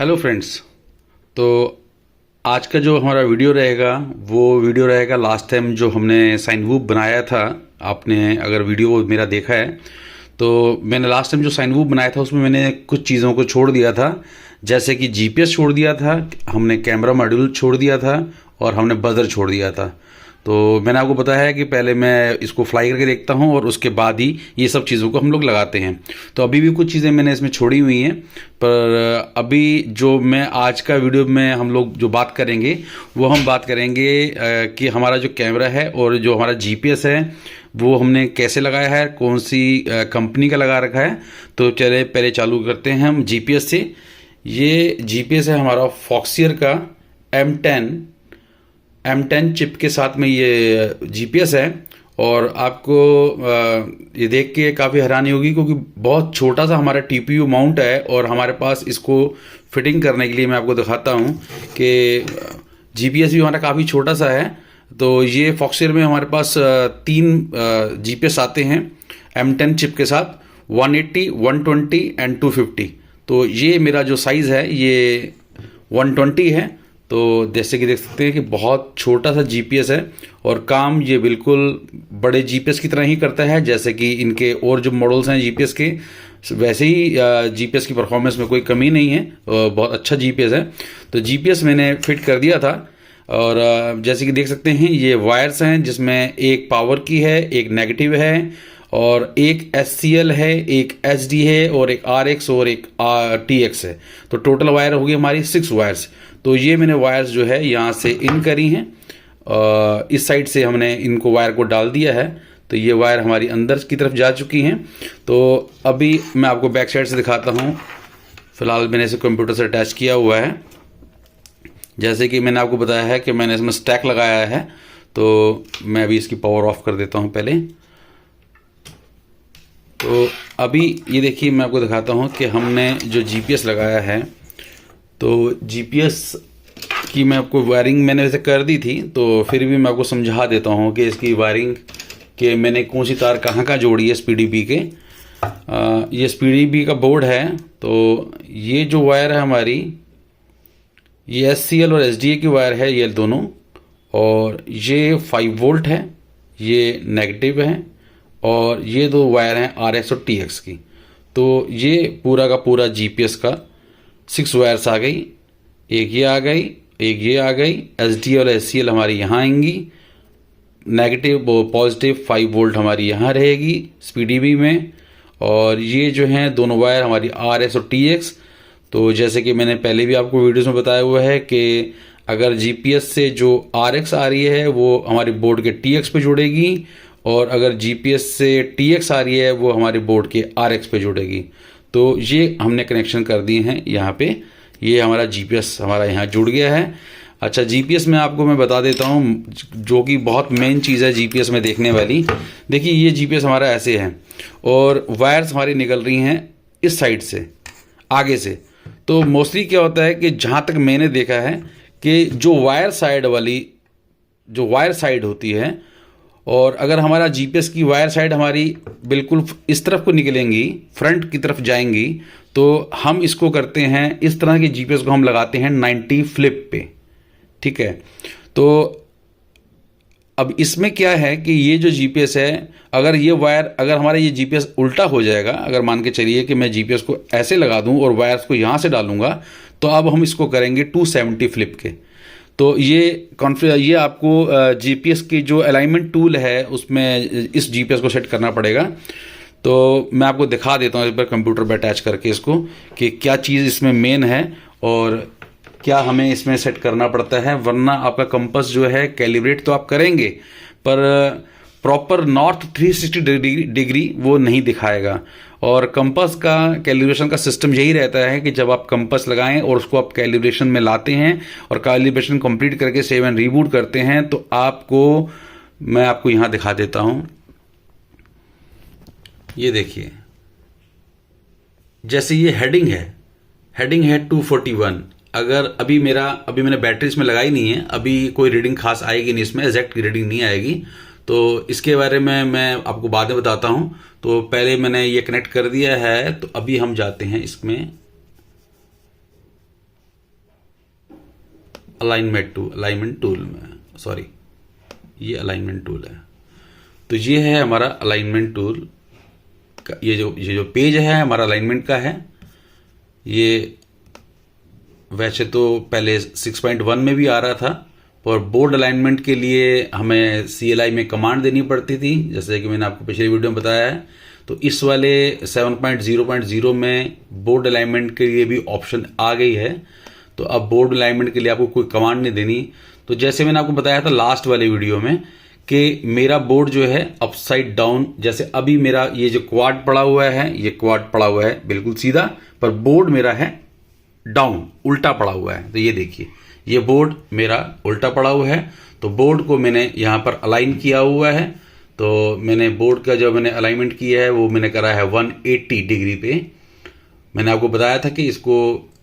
Hello friends. तो आज का जो हमारा वीडियो रहेगा वो वीडियो रहेगा लास्ट टाइम जो हमने साइन वूफ बनाया था। आपने अगर वीडियो मेरा देखा है तो मैंने लास्ट टाइम जो साइन वूफ बनाया था उसमें मैंने कुछ चीज़ों को छोड़ दिया था, जैसे कि जीपीएस छोड़ दिया था, हमने कैमरा मॉड्यूल छोड़ दिया था और हमने बजर छोड़ दिया था। तो मैंने आपको बताया है कि पहले मैं इसको फ्लाई करके देखता हूं और उसके बाद ही ये सब चीज़ों को हम लोग लगाते हैं। तो अभी भी कुछ चीज़ें मैंने इसमें छोड़ी हुई हैं, पर अभी जो मैं आज का वीडियो में हम लोग जो बात करेंगे वो हम बात करेंगे कि हमारा जो कैमरा है और जो हमारा जीपीएस है वो हमने कैसे लगाया है, कौन सी कंपनी का लगा रखा है। तो चले पहले चालू करते हैं हम जीपीएस से। ये जीपीएस है हमारा फॉक्सियर का M10 चिप के साथ में ये जीपीएस है। और आपको ये देख के काफ़ी हैरानी होगी क्योंकि बहुत छोटा सा हमारा टीपीयू माउंट है और हमारे पास इसको फिटिंग करने के लिए मैं आपको दिखाता हूँ कि जीपीएस भी हमारा काफ़ी छोटा सा है। तो ये फॉक्सियर में हमारे पास 3 जीपीएस आते हैं M10 चिप के साथ, 180, 120 एंड 250। तो ये मेरा जो साइज़ है ये 120 है। तो जैसे कि देख सकते हैं कि बहुत छोटा सा जीपीएस है और काम ये बिल्कुल बड़े जीपीएस की तरह ही करता है, जैसे कि इनके और जो मॉडल्स हैं जीपीएस के वैसे ही जीपीएस की परफॉर्मेंस में कोई कमी नहीं है, बहुत अच्छा जीपीएस है। तो जीपीएस मैंने फिट कर दिया था और जैसे कि देख सकते हैं ये वायर्स हैं जिसमें एक पावर की है, एक नेगेटिव है और एक SCL है, एक SD है और एक RX और एक TX है। तो टोटल वायर होगी हमारी 6 वायर्स। तो ये मैंने वायर्स जो है यहाँ से इन करी हैं, इस साइड से हमने इनको वायर को डाल दिया है। तो ये वायर हमारी अंदर की तरफ जा चुकी हैं। तो अभी मैं आपको बैक साइड से दिखाता हूँ। फिलहाल मैंने इसे कंप्यूटर से अटैच किया हुआ है। जैसे कि मैंने आपको बताया है कि मैंने इसमें स्टैक लगाया है, तो मैं अभी इसकी पावर ऑफ कर देता हूँ पहले। तो अभी ये देखिए मैं आपको दिखाता हूँ कि हमने जो जीपीएस लगाया है, तो जीपीएस की मैं आपको वायरिंग मैंने वैसे कर दी थी, तो फिर भी मैं आपको समझा देता हूँ कि इसकी वायरिंग के मैंने कौन सी तार कहाँ कहाँ जोड़ी है एसपीडीबी के। ये एसपीडीबी का बोर्ड है। तो ये जो वायर है हमारी ये SCL और SDA की वायर है ये दोनों, और ये 5 वोल्ट है, ये नेगेटिव है और ये 2 वायर हैं RX और TX की। तो ये पूरा का पूरा जीपीएस का 6 वायर्स आ गई, एक ये आ गई, एक ये आ गई। SDA और SCL हमारी यहाँ आएंगी, नेगेटिव और पॉजिटिव 5 वोल्ट हमारी यहाँ रहेगी एसपीडीबी में, और ये जो हैं दोनों वायर हमारी RX और TX। तो जैसे कि मैंने पहले भी आपको वीडियोस में बताया हुआ है कि अगर जीपीएस से जो RX आ रही है वो हमारे बोर्ड के TX पे जुड़ेगी और अगर जीपीएस से TX आ रही है वो हमारे बोर्ड के RX पे जुड़ेगी। तो ये हमने कनेक्शन कर दिए हैं यहाँ पे। ये हमारा जीपीएस हमारा यहाँ जुड़ गया है। अच्छा, जीपीएस में आपको मैं बता देता हूँ जो कि बहुत मेन चीज़ है जीपीएस में देखने वाली। देखिए ये जीपीएस हमारा ऐसे है और वायर्स हमारी निकल रही हैं इस साइड से, आगे से। तो मोस्टली क्या होता है कि जहाँ तक मैंने देखा है कि जो वायर साइड होती है, और अगर हमारा जीपीएस की वायर साइड हमारी बिल्कुल इस तरफ को निकलेंगी, फ्रंट की तरफ जाएंगी, तो हम इसको करते हैं इस तरह के जीपीएस को हम लगाते हैं 90 फ्लिप पे। ठीक है। तो अब इसमें क्या है कि ये जो जीपीएस है, अगर ये वायर अगर हमारा ये जीपीएस उल्टा हो जाएगा, अगर मान के चलिए कि मैं जीपीएस को ऐसे लगा दूं और वायर्स को यहाँ से डालूंगा, तो अब हम इसको करेंगे 270 फ्लिप के। तो ये आपको जीपीएस की जो अलाइनमेंट टूल है उसमें इस जीपीएस को सेट करना पड़ेगा। तो मैं आपको दिखा देता हूँ एक बार कंप्यूटर पर अटैच करके इसको कि क्या चीज़ इसमें मेन है और क्या हमें इसमें सेट करना पड़ता है, वरना आपका कंपास जो है कैलिब्रेट तो आप करेंगे पर प्रॉपर नॉर्थ 360 डिग्री वो नहीं दिखाएगा। और कंपास का कैलिब्रेशन का सिस्टम यही रहता है कि जब आप कंपास लगाएं और उसको आप कैलिब्रेशन में लाते हैं और कैलिब्रेशन कंप्लीट करके सेव एंड रीबूट करते हैं, तो मैं आपको यहाँ दिखा देता हूँ। ये देखिए, जैसे ये हेडिंग है 241। अगर अभी मैंने बैटरी इसमें लगाई नहीं है, अभी कोई रीडिंग खास आएगी नहीं, इसमें एग्जैक्ट रीडिंग नहीं आएगी। तो इसके बारे में मैं आपको बाद में बताता हूँ। तो पहले मैंने ये कनेक्ट कर दिया है, तो अभी हम जाते हैं इसमें। अलाइनमेंट टूल में, सॉरी ये अलाइनमेंट टूल है। तो ये है हमारा अलाइनमेंट टूल का, ये जो पेज है हमारा अलाइनमेंट का है। ये वैसे तो पहले 6.1 में भी आ रहा था, और बोर्ड अलाइनमेंट के लिए हमें CLI में कमांड देनी पड़ती थी, जैसे कि मैंने आपको पिछले वीडियो में बताया है। तो इस वाले 7.0.0 में बोर्ड अलाइनमेंट के लिए भी ऑप्शन आ गई है। तो अब बोर्ड अलाइनमेंट के लिए आपको कोई कमांड नहीं देनी। तो जैसे मैंने आपको बताया था लास्ट वाले वीडियो में कि मेरा बोर्ड जो है अपसाइड डाउन, जैसे अभी मेरा ये जो क्वाड पड़ा हुआ है, ये क्वाड पड़ा हुआ है बिल्कुल सीधा, पर बोर्ड मेरा है डाउन, उल्टा पड़ा हुआ है। तो ये देखिए, ये बोर्ड मेरा उल्टा पड़ा हुआ है। तो बोर्ड को मैंने यहाँ पर अलाइन किया हुआ है। तो मैंने बोर्ड का जो मैंने अलाइनमेंट किया है वो मैंने करा है 180 डिग्री पे। मैंने आपको बताया था कि इसको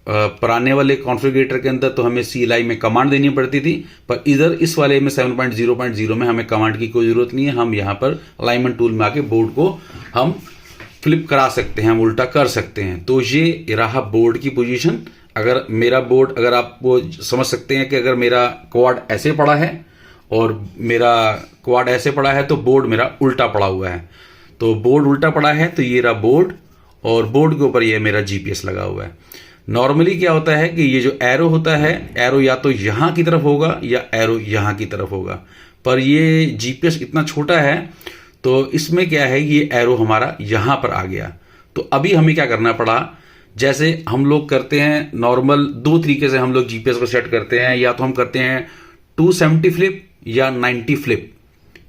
पुराने वाले कॉन्फ़िगरेटर के अंदर तो हमें CLI में कमांड देनी पड़ती थी, पर इधर इस वाले में 7.0.0 में हमें कमांड की कोई ज़रूरत नहीं है। हम यहाँ पर अलाइनमेंट टूल में आके बोर्ड को हम फ्लिप करा सकते हैं, हम उल्टा कर सकते हैं। तो ये रहा बोर्ड की पोजीशन। अगर मेरा बोर्ड, अगर आप वो समझ सकते हैं कि अगर मेरा क्वाड ऐसे पड़ा है और मेरा क्वाड ऐसे पड़ा है तो बोर्ड मेरा उल्टा पड़ा हुआ है। तो बोर्ड उल्टा पड़ा है तो ये रहा बोर्ड, और बोर्ड के ऊपर ये मेरा GPS लगा हुआ है। नॉर्मली क्या होता है कि ये जो एरो होता है, एरो या तो यहाँ की तरफ होगा या एरो यहाँ की तरफ होगा, पर ये GPS इतना छोटा है तो इसमें क्या है, ये एरो हमारा यहाँ पर आ गया। तो अभी हमें क्या करना पड़ा, जैसे हम लोग करते हैं नॉर्मल, दो तरीके से हम लोग GPS को सेट करते हैं। या तो हम करते हैं 270 फ्लिप या 90 फ्लिप।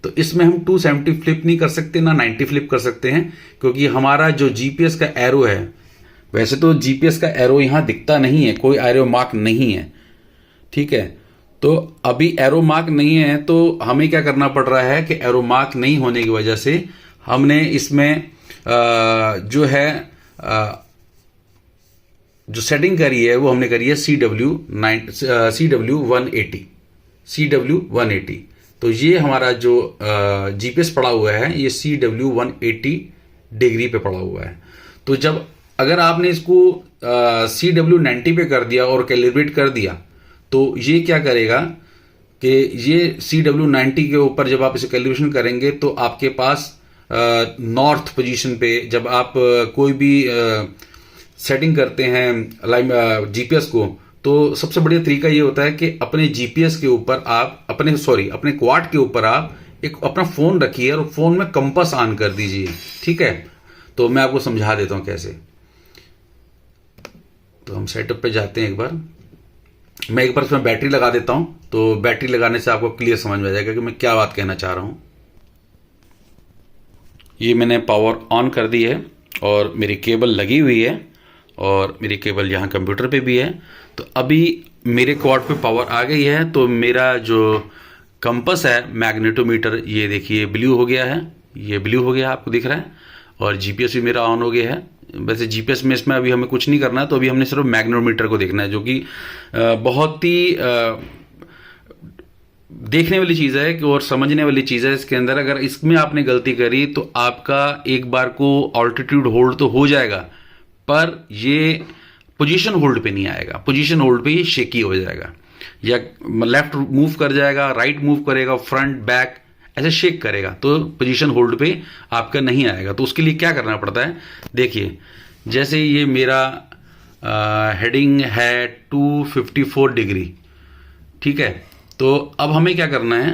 तो इसमें हम 270 फ्लिप नहीं कर सकते ना 90 फ्लिप कर सकते हैं, क्योंकि हमारा जो GPS का एरो है, वैसे तो GPS का एरो यहाँ दिखता नहीं है, कोई एरो मार्क नहीं है, ठीक है। तो अभी एरो मार्क नहीं है तो हमें क्या करना पड़ रहा है कि एरो मार्क नहीं होने की वजह से हमने इसमें जो है जो सेटिंग करी है वो हमने करी है CW 180। तो ये हमारा जो GPS पड़ा हुआ है ये CW 180 डिग्री पे पड़ा हुआ है। तो जब अगर आपने इसको CW 90 पे कर दिया और कैलिब्रेट कर दिया तो ये क्या करेगा कि ये CW 90 के ऊपर जब आप इसे कैलिब्रेशन करेंगे तो आपके पास नॉर्थ पोजीशन पे जब आप कोई भी सेटिंग करते हैं GPS को, तो सबसे बढ़िया तरीका ये होता है कि अपने GPS के ऊपर आप अपने क्वाड के ऊपर आप एक अपना फ़ोन रखिए और फ़ोन में कंपास ऑन कर दीजिए, ठीक है। तो मैं आपको समझा देता हूँ कैसे। तो हम सेटअप पे जाते हैं, मैं एक बार उसमें बैटरी लगा देता हूँ, तो बैटरी लगाने से आपको क्लियर समझ में आ जाएगा कि मैं क्या बात कहना चाह रहा हूँ। ये मैंने पावर ऑन कर दी है और मेरी केबल लगी हुई है और मेरी केबल यहाँ कंप्यूटर पे भी है। तो अभी मेरे क्वाड पे पावर आ गई है। तो मेरा जो कंपास है, मैग्नेटोमीटर, ये देखिए ब्लू हो गया है, ये ब्लू हो गया आपको दिख रहा है, और GPS भी मेरा ऑन हो गया है। वैसे GPS में इसमें अभी हमें कुछ नहीं करना है, तो अभी हमने सिर्फ मैग्नेटोमीटर को देखना है, जो कि बहुत ही देखने वाली चीज़ है और समझने वाली चीज़ है। इसके अंदर अगर इसमें आपने गलती करी तो आपका एक बार को ऑल्टीट्यूड होल्ड तो हो जाएगा, पर ये पोजीशन होल्ड पे नहीं आएगा। पोजीशन होल्ड पे ये शेकी हो जाएगा, या लेफ्ट मूव कर जाएगा, राइट मूव करेगा, फ्रंट बैक ऐसे शेक करेगा, तो पोजीशन होल्ड पे आपका नहीं आएगा। तो उसके लिए क्या करना पड़ता है, देखिए जैसे ये मेरा हेडिंग है 254 डिग्री, ठीक है। तो अब हमें क्या करना है,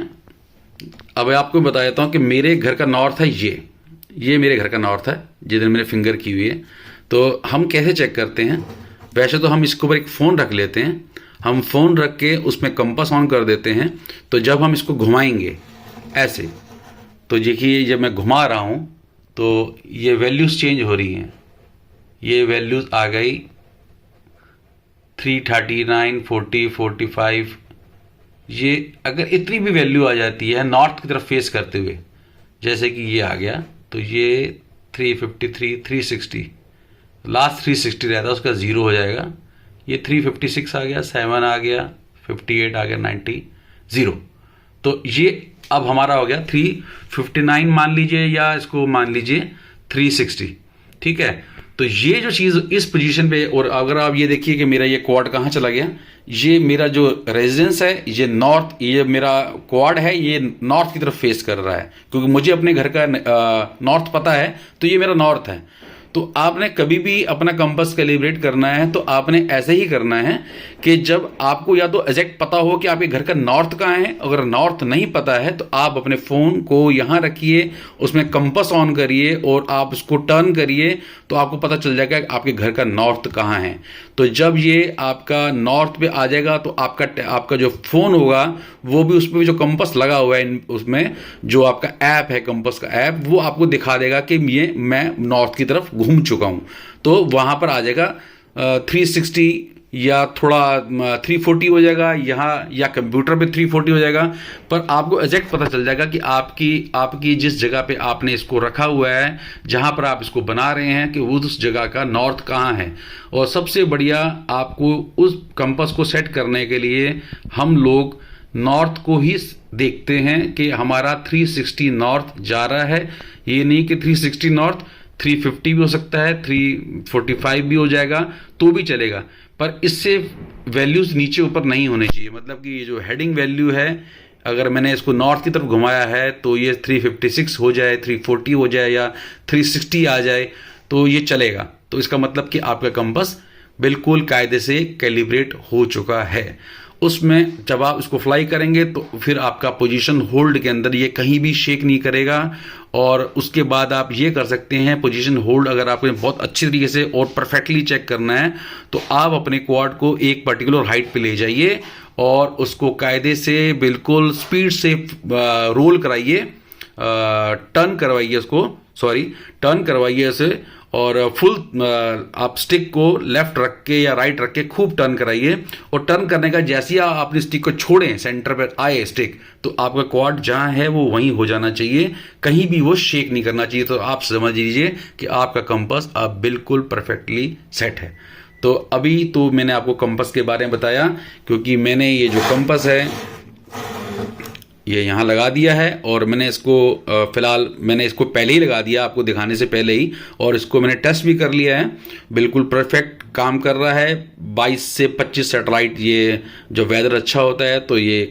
अब आपको बता देता हूँ कि मेरे घर का नॉर्थ है, ये मेरे घर का नॉर्थ है, जिधर मैंने फिंगर की हुई है। तो हम कैसे चेक करते हैं, वैसे तो हम इसके ऊपर एक फ़ोन रख लेते हैं, हम फ़ोन रख के उसमें कंपास ऑन कर देते हैं। तो जब हम इसको घुमाएंगे ऐसे, तो देखिए जब मैं घुमा रहा हूँ तो ये वैल्यूज़ चेंज हो रही हैं। ये वैल्यूज़ आ गई 339, 40, 45। ये अगर इतनी भी वैल्यू आ जाती है नॉर्थ की तरफ फेस करते हुए, जैसे कि ये आ गया, तो ये 353, 360, लास्ट 360 रहता है, उसका 0 हो जाएगा। ये 356 आ गया, 7 आ गया, 58 आ गया, 90, 0। तो ये अब हमारा हो गया 359 मान लीजिए, या इसको मान लीजिए 360। ठीक है। तो ये जो चीज़ इस पोजीशन पे, और अगर आप ये देखिए कि मेरा ये क्वाड कहाँ चला गया, ये मेरा जो रेजिडेंस है ये नॉर्थ, ये मेरा क्वाड है ये नॉर्थ की तरफ फेस कर रहा है, क्योंकि मुझे अपने घर का नॉर्थ पता है, तो ये मेरा नॉर्थ है। तो आपने कभी भी अपना कंपास कैलिब्रेट करना है तो आपने ऐसे ही करना है कि जब आपको या तो एग्जैक्ट पता हो कि आपके घर का नॉर्थ कहाँ है, अगर नॉर्थ नहीं पता है तो आप अपने फ़ोन को यहाँ रखिए, उसमें कंपास ऑन करिए और आप उसको टर्न करिए, तो आपको पता चल जाएगा कि आपके घर का नॉर्थ कहाँ है। तो जब ये आपका नॉर्थ पे आ जाएगा तो आपका जो फ़ोन होगा वो भी, उसमें भी जो कंपास लगा हुआ है उसमें जो आपका ऐप है, कंपास का ऐप, वो आपको दिखा देगा कि ये मैं नॉर्थ की तरफ घूम चुका हूँ। तो वहाँ पर आ जाएगा 360 या थोड़ा 340 हो जाएगा यहाँ, या कंप्यूटर पे 340 हो जाएगा, पर आपको एग्जैक्ट पता चल जाएगा कि आपकी जिस जगह पे आपने इसको रखा हुआ है, जहाँ पर आप इसको बना रहे हैं, कि उस जगह का नॉर्थ कहाँ है। और सबसे बढ़िया, आपको उस कंपास को सेट करने के लिए हम लोग नॉर्थ को ही देखते हैं कि हमारा 360 नॉर्थ जा रहा है। ये नहीं कि 360 नॉर्थ 350 भी हो सकता है, 345 भी हो जाएगा तो भी चलेगा, पर इससे वैल्यूज नीचे ऊपर नहीं होने चाहिए। मतलब कि ये जो हेडिंग वैल्यू है, अगर मैंने इसको नॉर्थ की तरफ घुमाया है तो ये 356 हो जाए, 340 हो जाए या 360 आ जाए तो ये चलेगा। तो इसका मतलब कि आपका कंपास बिल्कुल कायदे से कैलिब्रेट हो चुका है। उसमें जब आप इसको फ्लाई करेंगे तो फिर आपका पोजीशन होल्ड के अंदर ये कहीं भी शेक नहीं करेगा। और उसके बाद आप ये कर सकते हैं, पोजीशन होल्ड अगर आपको बहुत अच्छी तरीके से और परफेक्टली चेक करना है तो आप अपने क्वाड को एक पर्टिकुलर हाइट पे ले जाइए और उसको कायदे से बिल्कुल स्पीड से रोल कराइए, टर्न करवाइए उसको, टर्न करवाइए इसे, और फुल आप स्टिक को लेफ्ट रख के या राइट रख के खूब टर्न कराइए। और टर्न करने का जैसे ही आप अपनी स्टिक को छोड़ें, सेंटर पर आए स्टिक, तो आपका क्वाड जहां है वो वहीं हो जाना चाहिए, कहीं भी वो शेक नहीं करना चाहिए। तो आप समझ लीजिए कि आपका कंपास अब बिल्कुल परफेक्टली सेट है। तो अभी तो मैंने आपको कंपास के बारे में बताया, क्योंकि मैंने ये जो कंपास है ये यहाँ लगा दिया है, और मैंने इसको फ़िलहाल मैंने इसको पहले ही लगा दिया आपको दिखाने से पहले ही, और इसको मैंने टेस्ट भी कर लिया है, बिल्कुल परफेक्ट काम कर रहा है। 22 से 25 सैटेलाइट, ये जो वेदर अच्छा होता है तो ये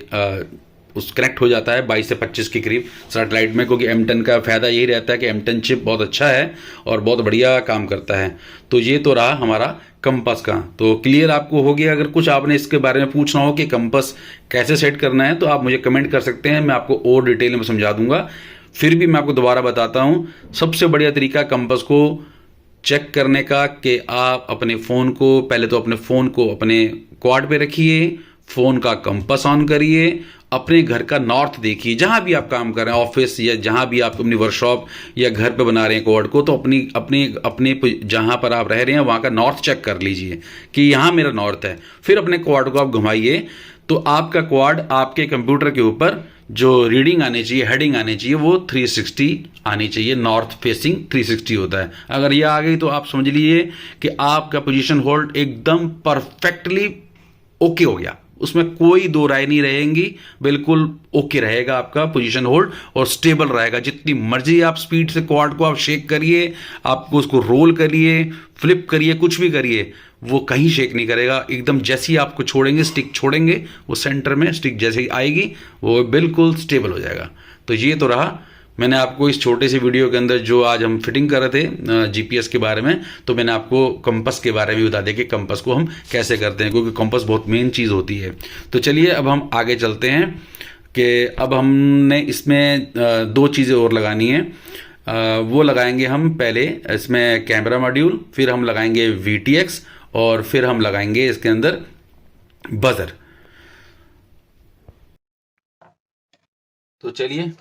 उस कनेक्ट हो जाता है 22 से 25 के करीब सैटेलाइट में, क्योंकि M10 का फ़ायदा यही रहता है कि M10 चिप बहुत अच्छा है और बहुत बढ़िया काम करता है। तो ये तो रहा हमारा कंपास का। तो क्लियर आपको हो गया। अगर कुछ आपने इसके बारे में पूछना हो कि कंपास कैसे सेट करना है तो आप मुझे कमेंट कर सकते हैं, मैं आपको और डिटेल में समझा दूंगा। फिर भी मैं आपको दोबारा बताता हूँ, सबसे बढ़िया तरीका कंपास को चेक करने का कि आप अपने फ़ोन को, पहले तो अपने फ़ोन को अपने क्वाड पे रखिए, फ़ोन का कंपास ऑन करिए, अपने घर का नॉर्थ देखिए, जहाँ भी आप काम कर रहे हैं, ऑफिस या जहाँ भी आप अपनी वर्कशॉप या घर पे बना रहे हैं क्वाड को, तो अपनी अपने अपने जहाँ पर आप रह रहे हैं वहाँ का नॉर्थ चेक कर लीजिए कि यहाँ मेरा नॉर्थ है। फिर अपने क्वाड को आप घुमाइए तो आपका क्वाड आपके कंप्यूटर के ऊपर जो रीडिंग आनी चाहिए, हेडिंग आनी चाहिए, वो 360 आनी चाहिए। नॉर्थ फेसिंग 360 होता है। अगर ये आ गई तो आप समझ लीजिए कि आपका पोजीशन होल्ड एकदम परफेक्टली ओके हो गया, उसमें कोई दो राय नहीं रहेंगी, बिल्कुल ओके रहेगा आपका पोजीशन होल्ड और स्टेबल रहेगा। जितनी मर्जी आप स्पीड से क्वाड को आप शेक करिए, आपको उसको रोल करिए, फ्लिप करिए, कुछ भी करिए, वो कहीं शेक नहीं करेगा। एकदम जैसे ही आपको छोड़ेंगे, स्टिक छोड़ेंगे, वो सेंटर में स्टिक जैसे ही आएगी वो बिल्कुल स्टेबल हो जाएगा। तो ये तो रहा, मैंने आपको इस छोटे से वीडियो के अंदर जो आज हम फिटिंग कर रहे थे जीपीएस के बारे में, तो मैंने आपको कंपास के बारे में बता दिया कि कंपास को हम कैसे करते हैं, क्योंकि कंपास बहुत मेन चीज़ होती है। तो चलिए अब हम आगे चलते हैं कि अब हमने इसमें दो चीज़ें और लगानी है। वो लगाएंगे हम पहले इसमें कैमरा मॉड्यूल, फिर हम लगाएंगे VTX और फिर हम लगाएंगे इसके अंदर बजर। तो चलिए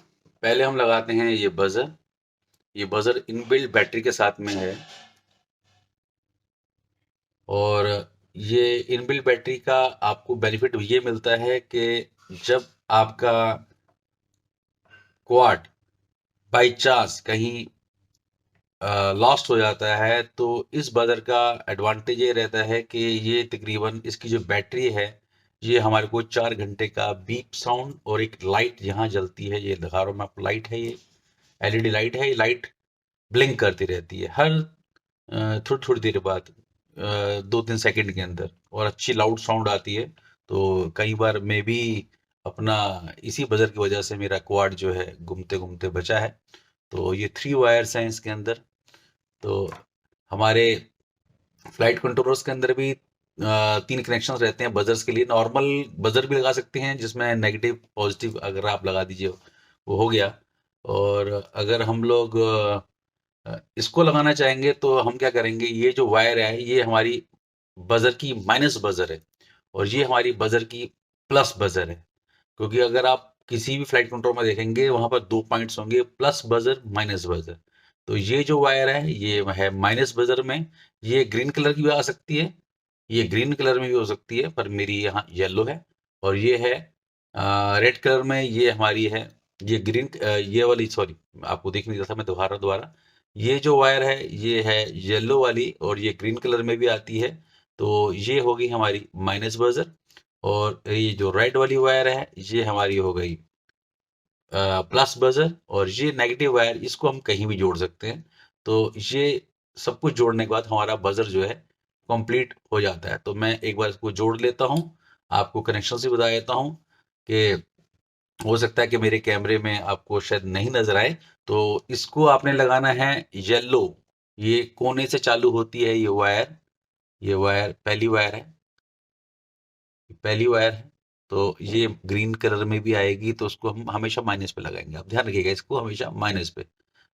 पहले हम लगाते हैं ये बजर। ये बजर इनबिल्ट बैटरी के साथ में है, और ये इनबिल्ट बैटरी का आपको बेनिफिट ये मिलता है कि जब आपका क्वाड बाई चांस कहीं लॉस्ट हो जाता है तो इस बजर का एडवांटेज ये रहता है कि ये तकरीबन इसकी जो बैटरी है ये हमारे को 4 घंटे का बीप साउंड और एक लाइट यहाँ जलती है, ये दिखा रहा हूँ मैं आपको, लाइट है, ये LED लाइट है, ये लाइट ब्लिंक करती रहती है हर थोड़ी थोड़ी देर बाद, 2-3 सेकंड के अंदर, और अच्छी लाउड साउंड आती है। तो कई बार मैं भी अपना इसी बजर की वजह से मेरा क्वाड जो है घूमते घूमते बचा है। तो ये 3 वायर्स हैं इसके अंदर। तो हमारे फ्लाइट कंट्रोलर्स के अंदर भी 3 कनेक्शन रहते हैं बजर्स के लिए। नॉर्मल बजर भी लगा सकते हैं जिसमें नेगेटिव पॉजिटिव अगर आप लगा दीजिए, वो हो गया। और अगर हम लोग इसको लगाना चाहेंगे तो हम क्या करेंगे, ये जो वायर है ये हमारी बजर की माइनस बजर है, और ये हमारी बजर की प्लस बजर है। क्योंकि अगर आप किसी भी फ्लाइट कंट्रोल में देखेंगे वहां पर 2 पॉइंट्स होंगे, प्लस बजर माइनस बजर। तो ये जो वायर है ये है माइनस बजर में। ये ग्रीन कलर की भी आ सकती है, ये ग्रीन कलर में भी हो सकती है, पर मेरी यहाँ येलो है। और ये है रेड कलर में, ये हमारी है, ये ग्रीन, ये वाली, सॉरी आपको दिख नहीं रहा था, मैं दोबारा दोबारा, ये जो वायर है ये है येलो वाली, और ये ग्रीन कलर में भी आती है। तो ये होगी हमारी माइनस बजर। और ये जो रेड वाली वायर है ये हमारी हो गई प्लस बजर। और ये नेगेटिव वायर, इसको हम कहीं भी जोड़ सकते हैं। तो ये सब कुछ जोड़ने के बाद हमारा बजर जो है कंप्लीट हो जाता है। तो मैं एक बार इसको जोड़ लेता हूँ, आपको कनेक्शन से बता देता हूँ कि हो सकता है कि मेरे कैमरे में आपको शायद नहीं नजर आए। तो इसको आपने लगाना है येलो, ये कोने से चालू होती है ये वायर। ये वायर पहली वायर है, पहली वायर है। तो ये ग्रीन कलर में भी आएगी, तो उसको हम हमेशा माइनस पे लगाएंगे। आप ध्यान रखिएगा, इसको हमेशा माइनस पे।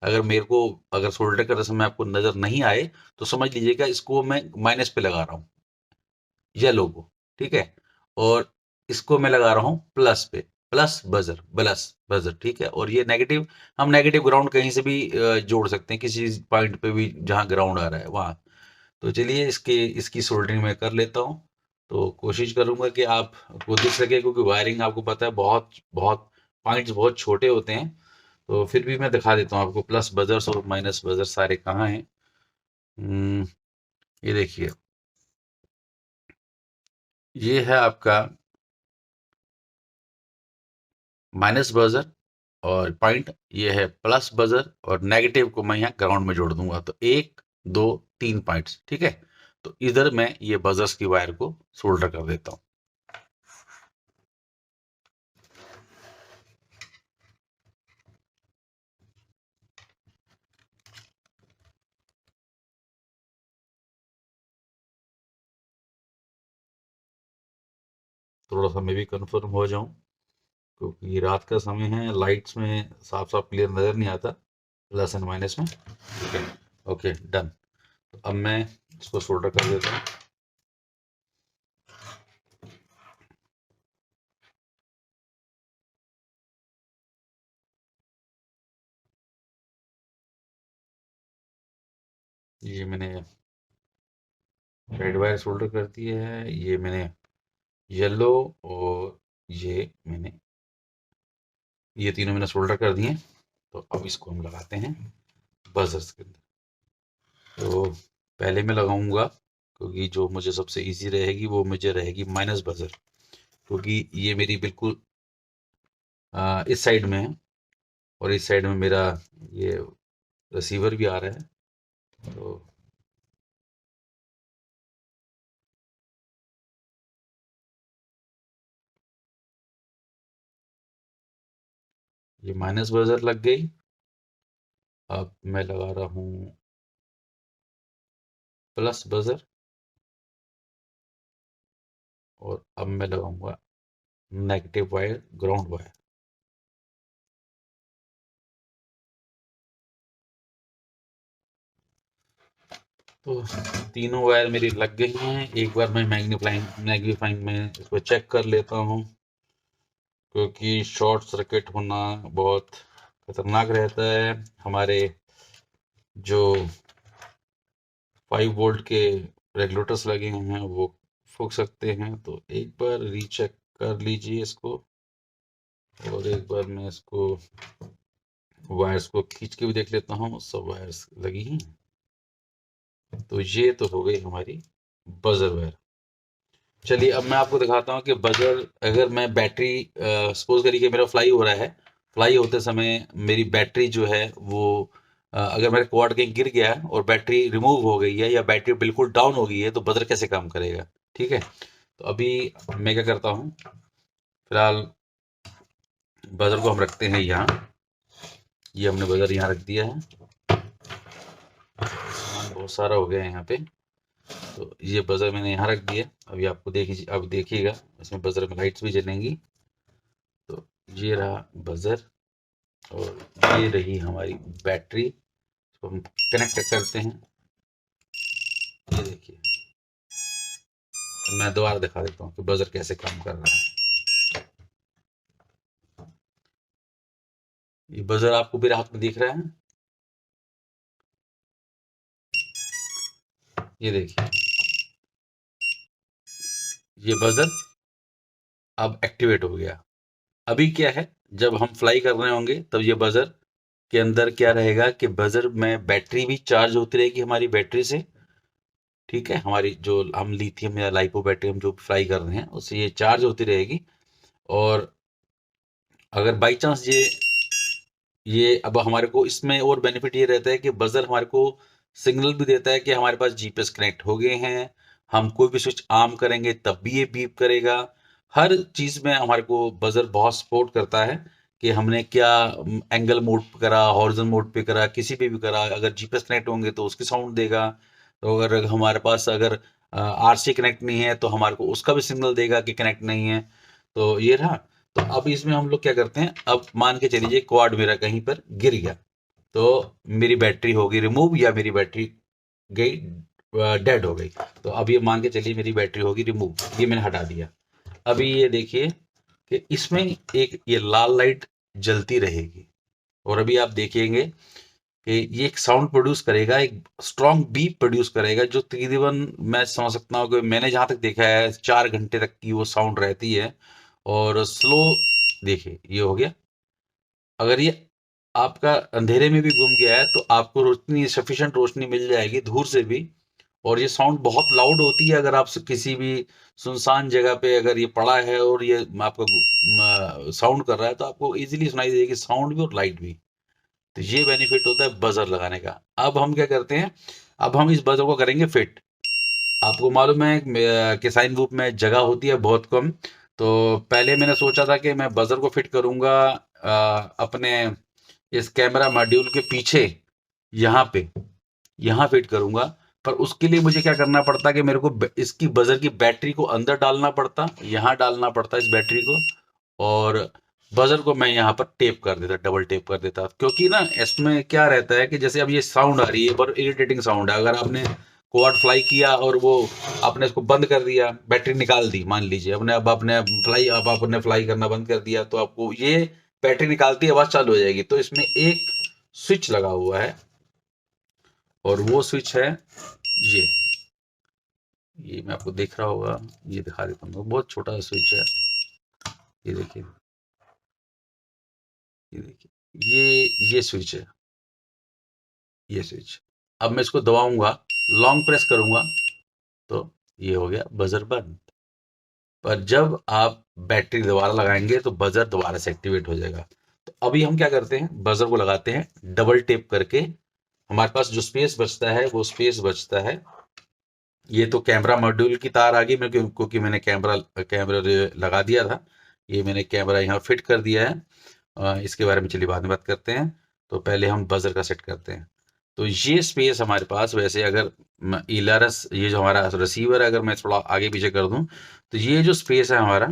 अगर मेरे को, अगर सोल्डर करते समय आपको नजर नहीं आए तो समझ लीजिएगा इसको मैं माइनस पे लगा रहा हूँ, येलो को। ठीक है। और इसको मैं लगा रहा हूँ प्लस पे, प्लस बजर, प्लस बजर। ठीक है। और ये नेगेटिव, हम नेगेटिव ग्राउंड कहीं से भी जोड़ सकते हैं, किसी पॉइंट पे भी जहां ग्राउंड आ रहा है वहां। तो चलिए इसके इसकी सोल्डरिंग मैं कर लेता हूँ। तो कोशिश करूंगा कि आपको दिख सके, क्योंकि वायरिंग आपको पता है बहुत बहुत पॉइंट्स बहुत छोटे होते हैं। तो फिर भी मैं दिखा देता हूँ आपको प्लस बजर्स और माइनस बजर सारे कहाँ हैं। हम्म, ये देखिए, ये है आपका माइनस बजर और पॉइंट, ये है प्लस बजर, और नेगेटिव को मैं यहाँ ग्राउंड में जोड़ दूंगा। तो 1 2 3 पॉइंट्स। ठीक है। तो इधर मैं ये बजर्स की वायर को सोल्डर कर देता हूँ। थोड़ा सा मैं भी कंफर्म हो जाऊं, क्योंकि रात का समय है, लाइट्स में साफ साफ क्लियर नजर नहीं आता प्लस एंड माइनस में। ठीक है। Okay, done. तो अब मैं इसको सोल्डर कर देता हूँ। ये मैंने रेड वायर सोल्डर कर दी है, ये मैंने येलो, और ये मैंने, ये तीनों मैंने सोल्डर कर दिए। तो अब इसको हम लगाते हैं बजर्स के अंदर। तो पहले मैं लगाऊंगा, क्योंकि जो मुझे सबसे इजी रहेगी वो मुझे रहेगी माइनस बजर, क्योंकि ये मेरी बिल्कुल इस साइड में है, और इस साइड में मेरा ये रिसीवर भी आ रहा है। तो ये माइनस बजर लग गई। अब मैं लगा रहा हूँ प्लस बजर, और अब मैं लगाऊंगा नेगेटिव वायर, ग्राउंड वायर। तो तीनों वायर मेरी लग गई हैं। एक बार मैं मैग्नीफाइंग में इसको चेक कर लेता हूँ, क्योंकि शॉर्ट सर्किट होना बहुत खतरनाक रहता है। हमारे जो 5 वोल्ट के रेगुलेटर्स लगे हैं वो फूक सकते हैं। तो एक बार रीचेक कर लीजिए इसको, और एक बार मैं इसको वायर्स को खींच के भी देख लेता हूँ, सब वायर्स लगी हैं। तो ये तो हो गई हमारी बजर वायर। चलिए अब मैं आपको दिखाता हूँ कि बजर, अगर मैं बैटरी, सपोज करिए कि मेरा फ्लाई हो रहा है, फ्लाई होते समय मेरी बैटरी जो है वो अगर मेरा क्वाड कहीं गिर गया है और बैटरी रिमूव हो गई है या बैटरी बिल्कुल डाउन हो गई है तो बजर कैसे काम करेगा। ठीक है, तो अभी मैं क्या करता हूँ, फिलहाल बजर को हम रखते हैं यहाँ। ये हमने बजर यहाँ रख दिया है, सामान बहुत सारा हो गया है यहाँ पे। तो ये बजर मैंने यहाँ रख दिया। अभी आपको देखिए, अब देखिएगा इसमें बजर में लाइट्स भी जलेंगी। तो ये रहा बजर और ये रही हमारी बैटरी। इसको हम कनेक्ट करते हैं। ये देखिए, मैं दोबारा दिखा देता हूँ कि बजर कैसे काम कर रहा है। ये बजर आपको मेरे हाथ में दिख रहा है, ये देखिए, ये बजर अब एक्टिवेट हो गया। अभी क्या है, जब हम फ्लाई कर रहे होंगे तब ये बजर के अंदर क्या रहेगा कि बजर में बैटरी भी चार्ज होती रहेगी हमारी बैटरी से। ठीक है, हमारी जो हम लिथियम या लाइपो बैटरी हम जो फ्लाई कर रहे हैं उससे ये चार्ज होती रहेगी। और अगर बाई चांस ये अब हमारे को इसमें और बेनिफिट ये रहता है कि बजर हमारे को सिग्नल भी देता है कि हमारे पास जीपीएस कनेक्ट हो गए हैं। हम कोई भी स्विच ऑन करेंगे तब भी ये बीप करेगा। हर चीज में हमारे को बजर बहुत सपोर्ट करता है कि हमने क्या एंगल मोड पे करा, हॉरिजॉन मोड पे करा, किसी पे भी करा, अगर जीपीएस कनेक्ट होंगे तो उसकी साउंड देगा। तो अगर हमारे पास अगर आरसी कनेक्ट नहीं है तो हमारे को उसका भी सिग्नल देगा कि कनेक्ट नहीं है। तो ये रहा। तो अब इसमें हम लोग क्या करते हैं, अब मान के चलिए क्वाड मेरा कहीं पर गिर गया तो मेरी बैटरी होगी रिमूव या मेरी बैटरी गई डेड हो गई। तो अब ये मान के चलिए मेरी बैटरी होगी रिमूव, ये मैंने हटा दिया। अभी ये देखिए कि इसमें एक ये लाल लाइट जलती रहेगी और अभी आप देखेंगे कि ये एक साउंड प्रोड्यूस करेगा, एक स्ट्रॉन्ग बीप प्रोड्यूस करेगा जो तकरीबन मैं समझ सकता हूँ कि मैंने जहां तक देखा है 4 घंटे तक की वो साउंड रहती है। और स्लो, देखिए ये हो गया। अगर ये आपका अंधेरे में भी घूम गया है तो आपको रोशनी, सफिशिएंट रोशनी मिल जाएगी दूर से भी। और ये साउंड बहुत लाउड होती है, अगर आप किसी भी सुनसान जगह पे अगर ये पड़ा है और ये आपका साउंड कर रहा है तो आपको इजीली सुनाई देगी, साउंड भी और लाइट भी। तो ये बेनिफिट होता है बजर लगाने का। अब हम क्या करते हैं, अब हम इस बजर को करेंगे फिट। आपको मालूम है कि साइन लूप में जगह होती है बहुत कम। तो पहले मैंने सोचा था कि मैं बजर को फिट करूंगा अपने इस कैमरा मॉड्यूल के पीछे, यहाँ पे, यहाँ फिट करूंगा। पर उसके लिए मुझे क्या करना पड़ता कि मेरे को इसकी बजर की बैटरी को अंदर डालना पड़ता, यहाँ डालना पड़ता इस बैटरी को। और बजर को मैं यहाँ पर टेप कर देता, डबल टेप कर देता, क्योंकि ना इसमें क्या रहता है कि जैसे अब ये साउंड आ रही है पर इरिटेटिंग साउंड है। अगर आपने क्वाड फ्लाई किया और वो आपने इसको बंद कर दिया, बैटरी निकाल दी मान लीजिए, अपने अब आपने फ्लाई, अब आपने फ्लाई करना बंद कर दिया तो आपको ये बैटरी निकालती है, आवाज चालू हो जाएगी। तो इसमें एक स्विच लगा हुआ है और वो स्विच है ये ये मैं आपको दिख रहा होगा, ये दिखा देता हूँ, बहुत छोटा सा स्विच है। ये देखिए, ये देखिए, ये स्विच है, ये स्विच। अब मैं इसको दबाऊंगा, लॉन्ग प्रेस करूंगा तो ये हो गया बजर बंद। पर जब आप बैटरी दोबारा लगाएंगे तो बजर दोबारा से एक्टिवेट हो जाएगा। तो अभी हम क्या करते हैं, बजर को लगाते हैं डबल टेप करके। हमारे पास जो स्पेस बचता है वो स्पेस बचता है। ये तो कैमरा मॉड्यूल की तार आ गई, मैं क्योंकि मैंने कैमरा कैमरा लगा दिया था। ये मैंने कैमरा यहाँ फिट कर दिया है। इसके बारे में चलिए बाद में बात करते हैं। तो पहले हम बजर का सेट करते हैं। तो ये स्पेस हमारे पास, वैसे अगर इलारस ये जो हमारा रिसीवर है, अगर मैं थोड़ा आगे पीछे कर दूं तो ये जो स्पेस है हमारा,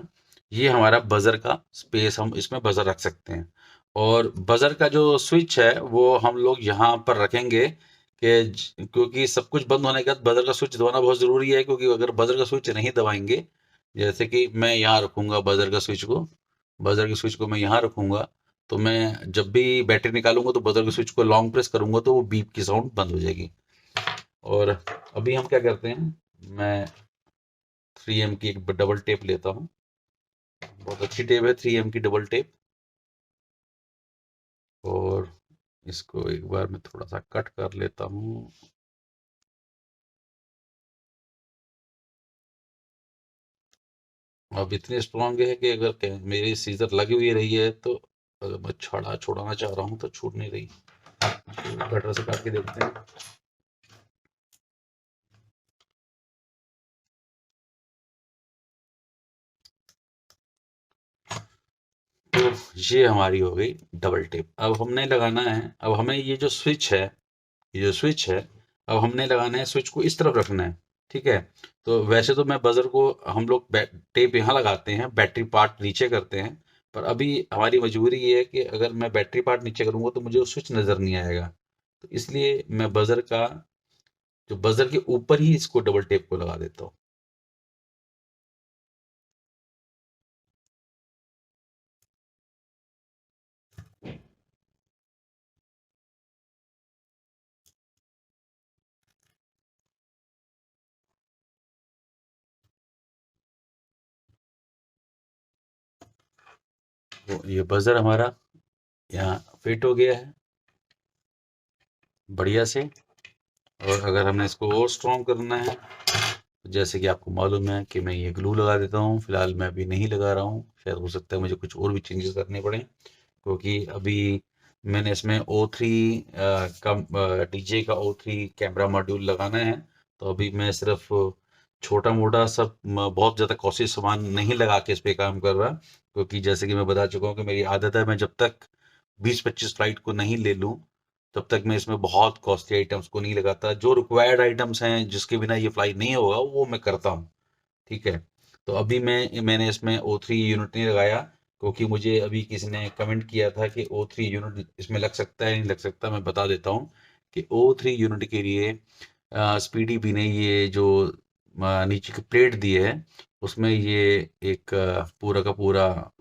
ये हमारा बजर का स्पेस, हम इसमें बजर रख सकते हैं। और बजर का जो स्विच है वो हम लोग यहाँ पर रखेंगे कि क्योंकि सब कुछ बंद होने के बाद बजर का स्विच दबाना बहुत जरूरी है। क्योंकि अगर बजर का स्विच नहीं दबाएंगे, जैसे कि मैं यहाँ रखूंगा बजर का स्विच को, बजर के स्विच को मैं यहाँ रखूंगा, तो मैं जब भी बैटरी निकालूंगा तो बजर के स्विच को लॉन्ग प्रेस करूंगा तो वो बीप की साउंड बंद हो जाएगी। और अभी हम क्या करते हैं, मैं 3M की एक डबल टेप लेता हूँ। बहुत अच्छी टेप है 3M की डबल टेप। और इसको एक बार मैं थोड़ा सा कट कर लेता हूँ। अब इतनी स्ट्रांग है कि अगर मेरी सीजर लगी हुई रही है तो अगर मैं छुड़ाना चाह रहा हूँ तो छूट नहीं रही। कटर से काट के देखते हैं। तो ये हमारी हो गई डबल टेप। अब हमने लगाना है, अब हमें ये जो स्विच है, ये जो स्विच है, अब हमने लगाना है, स्विच को इस तरफ रखना है। ठीक है। तो वैसे तो मैं बजर को, हम लोग टेप यहाँ लगाते हैं, बैटरी पार्ट नीचे करते हैं। पर अभी हमारी मजबूरी ये है कि अगर मैं बैटरी पार्ट नीचे करूंगा तो मुझे वो स्विच नजर नहीं आएगा। तो इसलिए मैं बजर का, जो बजर के ऊपर ही इसको डबल टेप को लगा देता हूँ। तो ये बजर हमारा यहाँ फिट हो गया है बढ़िया से। और अगर हमने इसको और स्ट्रॉन्ग करना है, जैसे कि आपको मालूम है कि मैं ये ग्लू लगा देता हूँ, फिलहाल मैं अभी नहीं लगा रहा हूँ, शायद हो सकता है मुझे कुछ और भी चेंजेस करने पड़े, क्योंकि अभी मैंने इसमें O3 का, डीजे का O3 कैमरा मॉड्यूल लगाना है। तो अभी मैं सिर्फ छोटा मोटा सब बहुत ज़्यादा कॉस्टली सामान नहीं लगा के इस पे काम कर रहा, क्योंकि जैसे कि मैं बता चुका हूँ कि मेरी आदत है, मैं जब तक 20-25 फ्लाइट को नहीं ले लूँ तब तक मैं इसमें बहुत कॉस्टली आइटम्स को नहीं लगाता। जो रिक्वायर्ड आइटम्स हैं जिसके बिना ये फ्लाई नहीं होगा वो मैं करता हूँ। ठीक है। तो अभी मैंने इसमें O3 यूनिट नहीं लगाया, क्योंकि मुझे अभी किसी ने कमेंट किया था कि O3 यूनिट इसमें लग सकता है, नहीं लग सकता। मैं बता देता हूँ कि O3 यूनिट के लिए स्पीडी बी ने ये जो नीचे की प्लेट दी है, उसमें ये एक पूरा का पूरा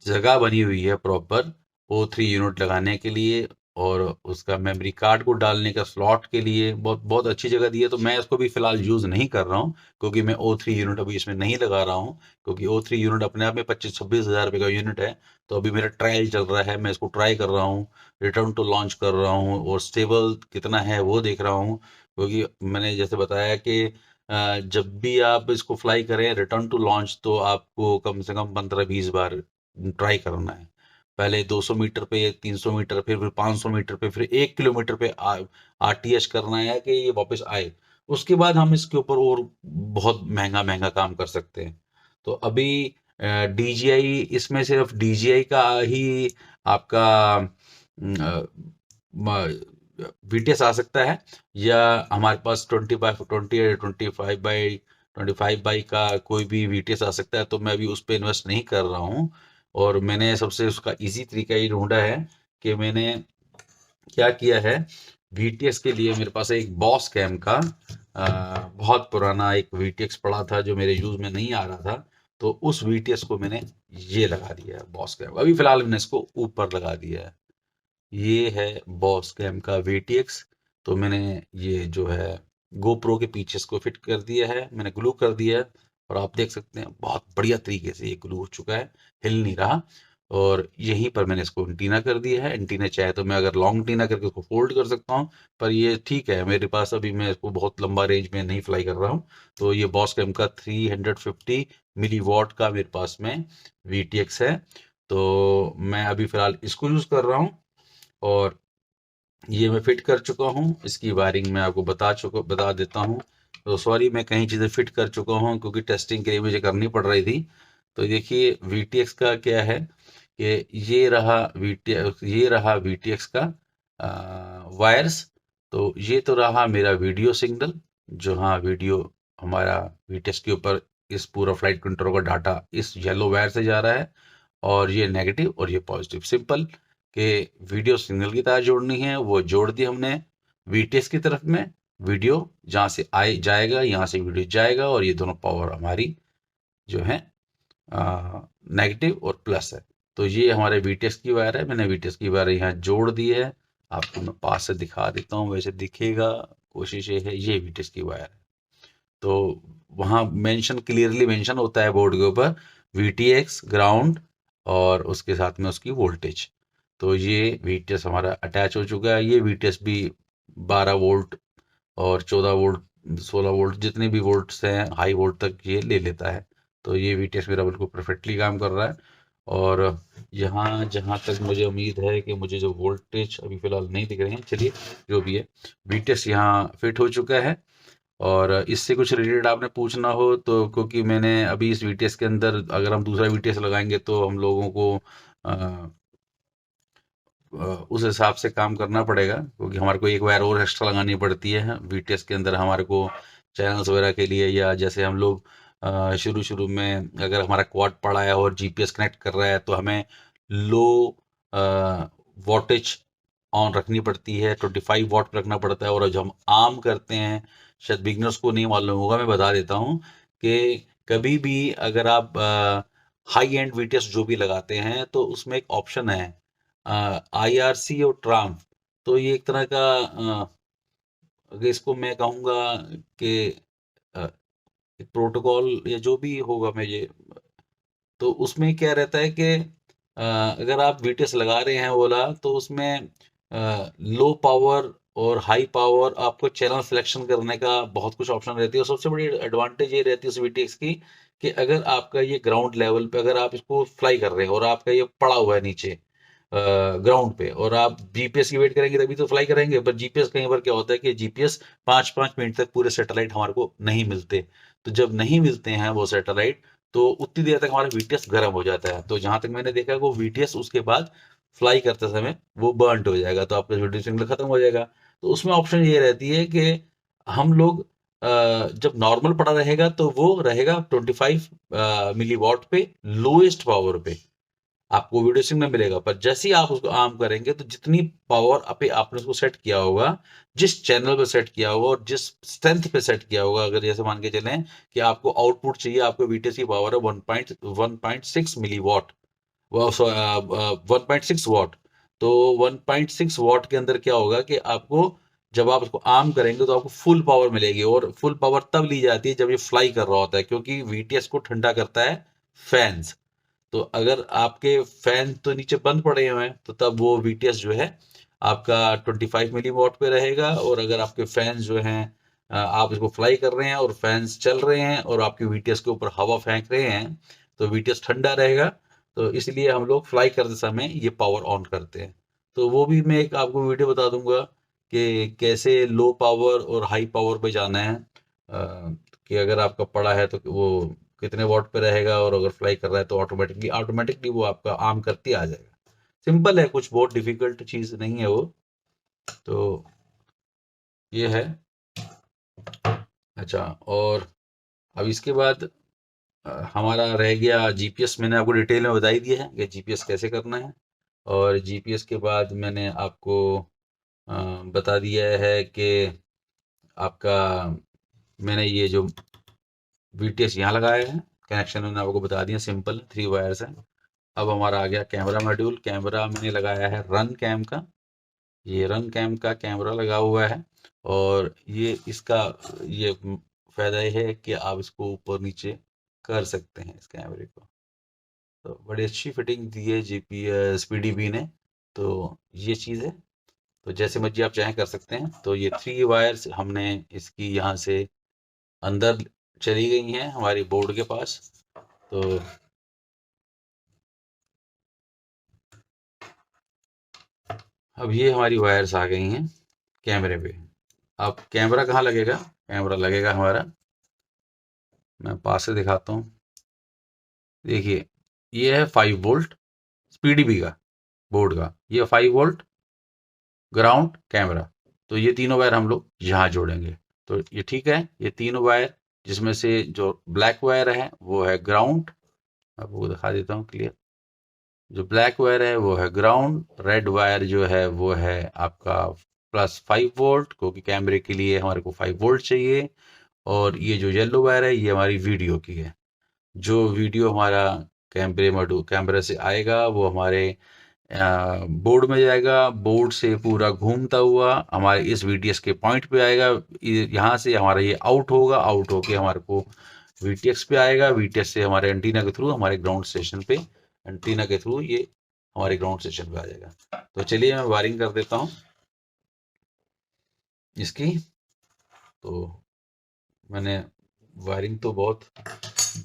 जगह बनी हुई है प्रॉपर O3 यूनिट लगाने के लिए, और उसका मेमोरी कार्ड को डालने का स्लॉट के लिए बहुत बहुत अच्छी जगह दी है। तो मैं इसको भी फिलहाल यूज़ नहीं कर रहा हूँ, क्योंकि मैं O3 यूनिट अभी इसमें नहीं लगा रहा हूँ, क्योंकि O3 यूनिट अपने आप में 25-26 हज़ार रुपये का यूनिट है। तो अभी मेरा ट्रायल चल रहा है, मैं इसको ट्राई कर रहा हूँ, रिटर्न टू लॉन्च कर रहा हूँ, और स्टेबल कितना है वो देख रहा हूँ। क्योंकि मैंने जैसे बताया कि जब भी आप इसको फ्लाई करें रिटर्न टू लॉन्च, तो आपको कम से कम 15-20 बार ट्राई करना है। पहले 200 मीटर पे, 300 मीटर पे, फिर 500 मीटर पे, फिर 1 किलोमीटर पे आरटीएस करना है कि ये वापस आए। उसके बाद हम इसके ऊपर और बहुत महंगा महंगा काम कर सकते हैं। तो अभी डीजीआई, इसमें सिर्फ डीजीआई का ही आपका वीटीएस आ सकता है, या हमारे पास 20/20 या 25/25 का कोई भी वीटीएस आ सकता है। तो मैं अभी उस पर इन्वेस्ट नहीं कर रहा हूँ, और मैंने सबसे उसका इजी तरीका ये ढूंढा है कि मैंने क्या किया है, वीटीएस के लिए मेरे पास एक बॉस कैम का बहुत पुराना एक वीटीएस पड़ा था जो मेरे यूज में नहीं आ रहा था। तो उस वीटीएस को मैंने ये लगा दिया है, बॉस कैम। अभी फिलहाल मैंने इसको ऊपर लगा दिया है। ये है बॉस कैम का वीटीएक्स। तो मैंने ये जो है गोप्रो के पीछे इसको फिट कर दिया है, मैंने ग्लू कर दिया है, और आप देख सकते हैं बहुत बढ़िया तरीके से ये ग्लू हो चुका है, हिल नहीं रहा। और यहीं पर मैंने इसको एंटीना कर दिया है। एंटीना चाहे तो मैं अगर लॉन्ग एंटीना करके उसको फोल्ड कर सकता हूँ, पर ये ठीक है मेरे पास, अभी मैं इसको बहुत लंबा रेंज में नहीं फ्लाई कर रहा हूँ। तो ये बॉस कैम का 350 मिली वॉट का मेरे पास में वीटीएक्स है। तो मैं अभी फिलहाल इसको यूज कर रहा हूँ, और ये मैं फिट कर चुका हूँ। इसकी वायरिंग मैं आपको बता देता हूँ। तो सॉरी, मैं कई चीज़ें फिट कर चुका हूँ क्योंकि टेस्टिंग के लिए मुझे करनी पड़ रही थी। तो देखिए वीटीएक्स का क्या है कि ये रहा वीटीएक्स का वायर्स। तो ये तो रहा मेरा वीडियो सिग्नल, जो हाँ वीडियो हमारा वीटीएक्स के ऊपर, इस पूरा फ्लाइट कंट्रोल का डाटा इस येलो वायर से जा रहा है। और ये नेगेटिव और ये पॉजिटिव, सिंपल कि वीडियो सिग्नल की तार जोड़नी है, वो जोड़ दी हमने वीटीएस की तरफ में। वीडियो जहाँ से आए जाएगा, यहाँ से वीडियो जाएगा, और ये दोनों पावर हमारी जो है नेगेटिव और प्लस है। तो ये हमारे वीटीएस की वायर है, मैंने वीटीएस की वायर यहाँ जोड़ दी है। आपको मैं पास से दिखा देता हूँ, वैसे दिखेगा, कोशिश ये है, ये वीटीएस की वायर है। तो वहाँ मेंशन, क्लियरली मेंशन होता है बोर्ड के ऊपर, वीटीएक्स ग्राउंड, और उसके साथ में उसकी वोल्टेज। तो ये वीटीएस हमारा अटैच हो चुका है। ये वीटीएस भी 12 वोल्ट और 14 वोल्ट, 16 वोल्ट, जितने भी वोल्ट्स हैं हाई वोल्ट तक ये ले लेता है। तो ये वीटीएस मेरा बिल्कुल परफेक्टली काम कर रहा है। और यहाँ जहाँ तक मुझे उम्मीद है कि मुझे जो वोल्टेज अभी फ़िलहाल नहीं दिख रहे हैं, चलिए जो भी है, VTS यहाँ फिट हो चुका है। और इससे कुछ रिलेटेड आपने पूछना हो तो, क्योंकि मैंने अभी इस VTS के अंदर अगर हम दूसरा VTS लगाएंगे तो हम लोगों को अ, उस हिसाब से काम करना पड़ेगा, क्योंकि हमारे को एक वायर और एक्स्ट्रा लगानी पड़ती है VTS के अंदर हमारे को चैनल्स वगैरह के लिए। या जैसे हम लोग शुरू शुरू में अगर हमारा क्वाड पड़ा है और GPS कनेक्ट कर रहा है तो हमें लो वोल्टेज ऑन रखनी पड़ती है, 25 वॉट पे रखना पड़ता है। और जब हम आम करते हैं, शायद बिगनर्स को नहीं मालूम होगा, मैं बता देता हूँ कि कभी भी अगर आप हाई एंड VTS जो भी लगाते हैं तो उसमें एक ऑप्शन है IRC और ट्रांस। तो ये एक तरह का अगर इसको मैं कहूँगा कि अ, एक प्रोटोकॉल या जो भी होगा, मैं ये तो उसमें क्या रहता है कि अगर आप VTS लगा रहे हैं ओला तो उसमें लो पावर और हाई पावर आपको चैनल सिलेक्शन करने का बहुत कुछ ऑप्शन रहती है। और सबसे बड़ी एडवांटेज ये रहती है उस VTX की कि अगर आपका ये ग्राउंड लेवल पे अगर आप इसको फ्लाई कर रहे हैं और आपका ये पड़ा हुआ है नीचे ग्राउंड पे, और आप GPS की वेट करेंगे तभी तो फ्लाई करेंगे। पर GPS कई बार क्या होता है कि GPS 5-5 मिनट तक पूरे सैटेलाइट हमारे को नहीं मिलते। तो जब नहीं मिलते हैं वो सैटेलाइट, तो उतनी देर तक हमारा VTS गर्म हो जाता है। तो जहां तक मैंने देखा है वो VTS उसके बाद फ्लाई करते समय वो बर्नट हो जाएगा, तो आपका VTS सिग्नल खत्म हो जाएगा। तो उसमें ऑप्शन ये रहती है कि हम लोग जब नॉर्मल पड़ा रहेगा तो वो रहेगा 25 मिली वॉट पे, लोएस्ट पावर पे आपको वीडियो सिग्नल मिलेगा। पर जैसे ही आप उसको आर्म करेंगे तो जितनी पावर पे आपने उसको सेट किया होगा, जिस चैनल पे सेट किया होगा और जिस स्ट्रेंथ पे सेट किया होगा, अगर जैसे मान के चलें कि आपको आउटपुट चाहिए, आपको VTS की पावर है 1.6 मिली वॉट, 1.6 वॉट। तो 1.6 वॉट के अंदर क्या होगा कि आपको जब आप उसको आर्म करेंगे तो आपको फुल पावर मिलेगी। और फुल पावर तब ली जाती है जब ये फ्लाई कर रहा होता है, क्योंकि VTS को ठंडा करता है फैंस। तो अगर आपके फैन तो नीचे बंद पड़े हुए हैं तो तब वो VTS जो है आपका 25 मिली वॉट पे रहेगा। और अगर आपके फैंस जो हैं आप इसको फ्लाई कर रहे हैं और फैंस चल रहे हैं और आपके VTS के ऊपर हवा फेंक रहे हैं तो VTS ठंडा रहेगा। तो इसलिए हम लोग फ्लाई करते समय ये पावर ऑन करते हैं। तो वो भी मैं एक आपको वीडियो बता दूंगा कि कैसे लो पावर और हाई पावर पे जाना है, कि अगर आपका पड़ा है तो वो कितने वॉट पे रहेगा, और अगर फ्लाई कर रहा है तो ऑटोमेटिकली ऑटोमेटिकली वो आपका आर्म करते आ जाएगा। सिंपल है, कुछ बहुत डिफिकल्ट चीज़ नहीं है वो। तो ये है। अच्छा, और अब इसके बाद हमारा रह गया GPS। मैंने आपको डिटेल में बता ही दिया है कि GPS कैसे करना है। और GPS के बाद मैंने आपको बता दिया है कि आपका मैंने ये जो VTS यहाँ लगाया है, कनेक्शन मैंने आपको बता दिया, सिंपल 3 वायर्स हैं। अब हमारा आ गया कैमरा मॉड्यूल। कैमरा मैंने लगाया है रन कैम का, ये रन कैम का कैमरा लगा हुआ है। और ये इसका ये फायदा ये है कि आप इसको ऊपर नीचे कर सकते हैं इस कैमरे को। तो बड़ी अच्छी फिटिंग दी है GPS PDB ने। तो ये चीज़ है। तो जैसे मर्जी आप चाहें कर सकते हैं। तो ये 3 वायर्स हमने इसकी यहाँ से अंदर चली गई हैं हमारी बोर्ड के पास। तो अब ये हमारी वायर्स आ गई हैं कैमरे पे। अब कैमरा कहाँ लगेगा? कैमरा लगेगा हमारा, मैं पास से दिखाता हूँ। देखिए, ये है 5 वोल्ट PDB का, बोर्ड का। ये 5 वोल्ट ग्राउंड कैमरा। तो ये तीनों वायर हम लोग यहाँ जोड़ेंगे। तो ये ठीक है, ये तीनों वायर, जिसमें से जो ब्लैक वायर है वो है ग्राउंड। आपको दिखा देता हूँ क्लियर। जो ब्लैक वायर है वो है ग्राउंड, रेड वायर जो है वो है आपका +5 वोल्ट, क्योंकि कैमरे के लिए हमारे को 5 वोल्ट चाहिए। और ये जो येलो वायर है ये हमारी वीडियो की है। जो वीडियो हमारा कैमरे से आएगा वो हमारे बोर्ड में जाएगा। बोर्ड से पूरा घूमता हुआ हमारे इस VTS के पॉइंट पे आएगा। यहाँ से हमारा ये आउट होगा, आउट होके हमारे को VTX पे आएगा। VTX से हमारे एंटीना के थ्रू हमारे ग्राउंड स्टेशन पे, एंटीना के थ्रू ये हमारे ग्राउंड स्टेशन पे आ जाएगा। तो चलिए मैं वायरिंग कर देता हूँ इसकी। तो मैंने वायरिंग तो बहुत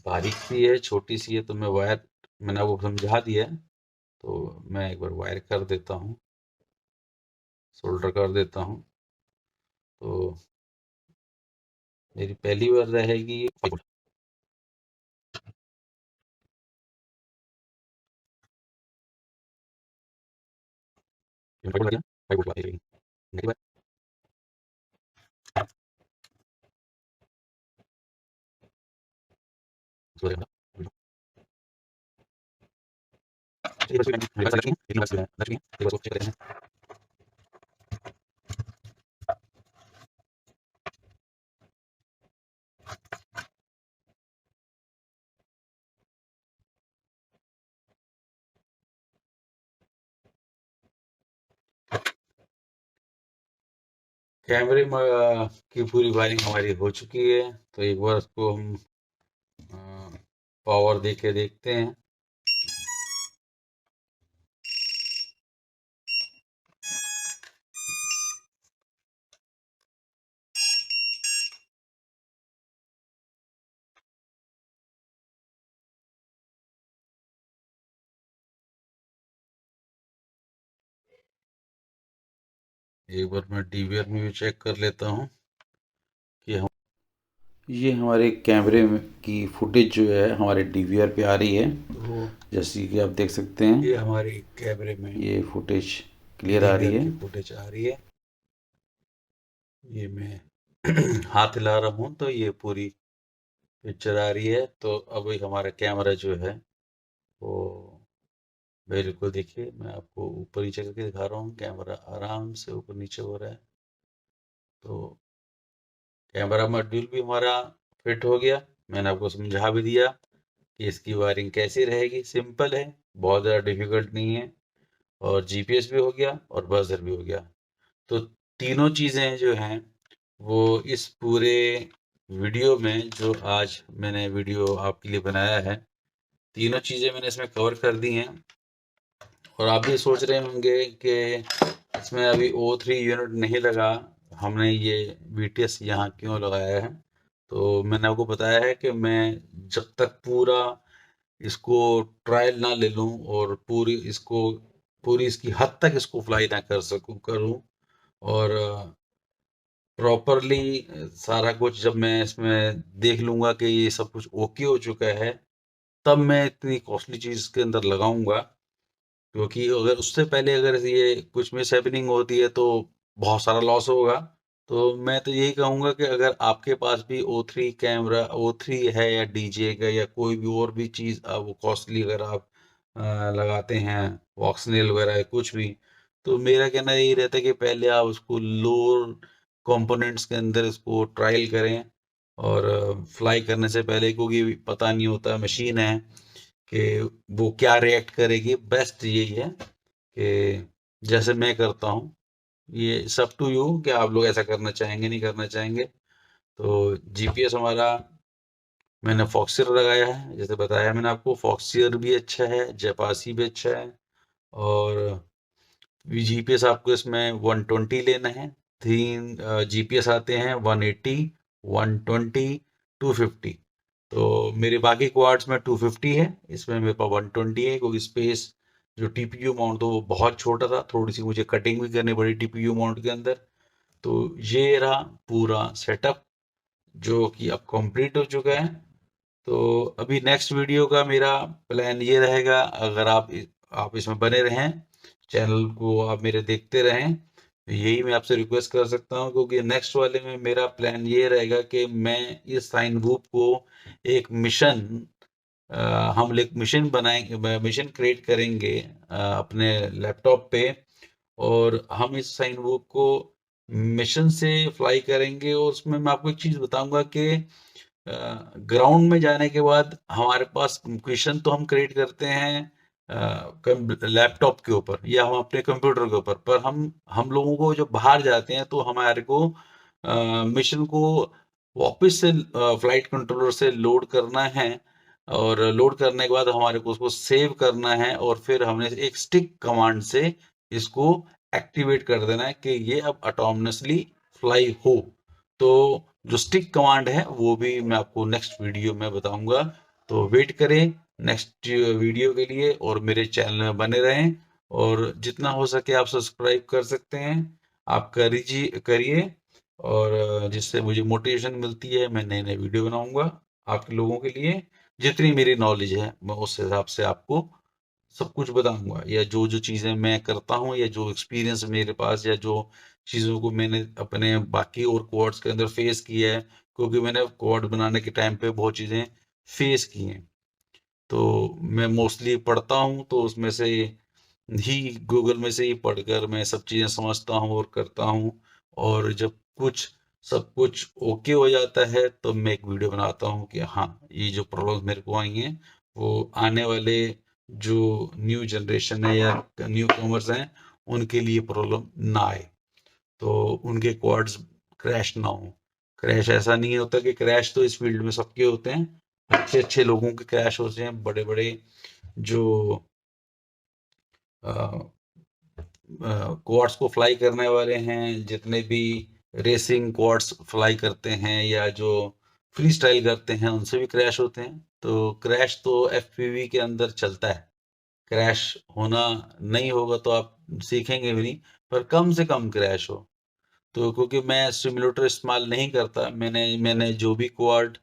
बारीक सी है, छोटी सी है, तो मैं वायर मैंने आपको समझा दिया है, तो मैं एक बार वायर कर देता हूँ, सोल्डर कर देता हूँ। तो मेरी पहली बार रहेगी 5 वोल्ट। ये 5 वोल्ट आ गया, 5 वोल्ट वाली रहेगी। नेगेटिव है। इसको देखना। चलिए बस मेरे पास लग गई है, लेकिन बस लग गई है, एक बार इसको चेक कर लेते हैं। कैमरे में की पूरी वायरिंग हमारी हो चुकी है, तो एक बार उसको हम पावर दे के देखते हैं। एक बार मैं डीवीआर में भी चेक कर लेता हूँ कि हम ये हमारे कैमरे की फुटेज जो है हमारे डीवीआर पे आ रही है। तो जैसे कि आप देख सकते हैं, ये हमारे कैमरे में ये फुटेज क्लियर आ रही है, फुटेज आ रही है। ये मैं हाथ हिला रहा हूँ तो ये पूरी पिक्चर आ रही है। तो अब एक हमारा कैमरा जो है वो बिल्कुल, देखिए मैं आपको ऊपर नीचे करके दिखा रहा हूँ, कैमरा आराम से ऊपर नीचे हो रहा है। तो कैमरा मॉड्यूल भी हमारा फिट हो गया। मैंने आपको समझा भी दिया कि इसकी वायरिंग कैसी रहेगी। सिंपल है, बहुत ज़्यादा डिफिकल्ट नहीं है। और जीपीएस भी हो गया और बजर भी हो गया। तो तीनों चीज़ें जो हैं वो इस पूरे वीडियो में, जो आज मैंने वीडियो आपके लिए बनाया है, तीनों चीज़ें मैंने इसमें कवर कर दी हैं। और आप भी सोच रहे होंगे कि इसमें अभी O3 यूनिट नहीं लगा, हमने ये BTS यहाँ क्यों लगाया है। तो मैंने आपको बताया है कि मैं जब तक पूरा इसको ट्रायल ना ले लूँ और पूरी इसकी हद तक इसको फ्लाई ना करूँ, और प्रॉपरली सारा कुछ जब मैं इसमें देख लूँगा कि ये सब कुछ ओके हो चुका है, तब मैं इतनी कॉस्टली चीज़ के अंदर लगाऊंगा। क्योंकि अगर उससे पहले अगर ये कुछ मिस हैपनिंग होती है तो बहुत सारा लॉस होगा। तो मैं तो यही कहूँगा कि अगर आपके पास भी O3 है, या डीजे का, या कोई भी और भी चीज़ वो कॉस्टली अगर आप लगाते हैं, वॉक्सनेल वगैरह या कुछ भी, तो मेरा कहना यही रहता है कि पहले आप उसको लोअर कंपोनेंट्स के अंदर इसको ट्रायल करें। और फ्लाई करने से पहले, क्योंकि पता नहीं होता मशीन है कि वो क्या रिएक्ट करेगी। बेस्ट यही है कि जैसे मैं करता हूँ, ये सब टू यू कि आप लोग ऐसा करना चाहेंगे नहीं करना चाहेंगे। तो जीपीएस हमारा मैंने फॉक्सियर लगाया है, जैसे बताया मैंने आपको, फॉक्सियर भी अच्छा है, जयपासी भी अच्छा है। और जीपीएस आपको इसमें 120 लेना है। 3 जीपीएस आते हैं, 180, 120, 250। तो मेरे बाकी क्वाड्स में 250 है, इसमें मेरे पास 120 है, क्योंकि स्पेस जो टीपीयू माउंट तो वो बहुत छोटा था, थोड़ी सी मुझे कटिंग भी करनी पड़ी टीपीयू माउंट के अंदर। तो ये रहा पूरा सेटअप, जो कि अब कंप्लीट हो चुका है। तो अभी नेक्स्ट वीडियो का मेरा प्लान ये रहेगा, अगर आप इसमें बने रहें, चैनल को आप मेरे देखते रहें, तो यही मैं आपसे रिक्वेस्ट कर सकता हूँ। क्योंकि नेक्स्ट वाले में मेरा प्लान ये रहेगा कि मैं इस साइन ग्रुप को एक मिशन हम एक मिशन बनाएंगे, मिशन क्रिएट करेंगे अपने लैपटॉप पे। और हम इस साइन बुक को मिशन से फ्लाई करेंगे। और उसमें मैं आपको एक चीज़ बताऊंगा कि ग्राउंड में जाने के बाद हमारे पास क्वेश्चन तो हम क्रिएट करते हैं लैपटॉप के ऊपर या हम अपने कंप्यूटर के ऊपर, पर हम लोगों को जो बाहर जाते हैं तो हमारे को मिशन को वापस से फ्लाइट कंट्रोलर से लोड करना है। और लोड करने के बाद हमारे को उसको सेव करना है, और फिर हमने एक स्टिक कमांड से इसको एक्टिवेट कर देना है कि ये अब ऑटोनमसली फ्लाई हो। तो जो स्टिक कमांड है वो भी मैं आपको नेक्स्ट वीडियो में बताऊंगा। तो वेट करें, नेक्स्ट वीडियो के लिए, और मेरे चैनल में बने रहें, और जितना हो सके आप सब्सक्राइब कर सकते हैं, आप करिए, और जिससे मुझे मोटिवेशन मिलती है, मैं नए नए वीडियो बनाऊंगा आप लोगों के लिए। जितनी मेरी नॉलेज है मैं उस हिसाब से आपको सब कुछ बताऊंगा, या जो जो चीज़ें मैं करता हूँ, या जो एक्सपीरियंस मेरे पास, या जो चीज़ों को मैंने अपने बाकी और कोड्स के अंदर फेस किया है, क्योंकि मैंने कोड बनाने के टाइम पे बहुत चीज़ें फेस की हैं। तो मैं मोस्टली पढ़ता हूँ, तो उसमें से ही, गूगल में से ही पढ़कर मैं सब चीज़ें समझता हूँ और करता हूँ। और जब सब कुछ ओके हो जाता है, तो मैं एक वीडियो बनाता हूँ कि हाँ, ये जो प्रॉब्लम्स मेरे को आई हैं, वो आने वाले जो न्यू जनरेशन है या न्यू कमर्स हैं, उनके लिए प्रॉब्लम ना आए, तो उनके क्वाड्स क्रैश ना हो। क्रैश ऐसा नहीं होता कि क्रैश तो इस फील्ड में सबके होते हैं, अच्छे अच्छे लोगों के क्रैश होते हैं, बड़े बड़े जो क्वाड्स को फ्लाई करने वाले हैं, जितने भी रेसिंग क्वाड्स फ्लाई करते हैं या जो फ्री स्टाइल करते हैं, उनसे भी क्रैश होते हैं। तो क्रैश तो एफपीवी के अंदर चलता है, क्रैश होना नहीं होगा तो आप सीखेंगे भी नहीं, पर कम से कम क्रैश हो। तो क्योंकि मैं सिमुलेटर इस्तेमाल नहीं करता, मैंने मैंने जो भी क्वाड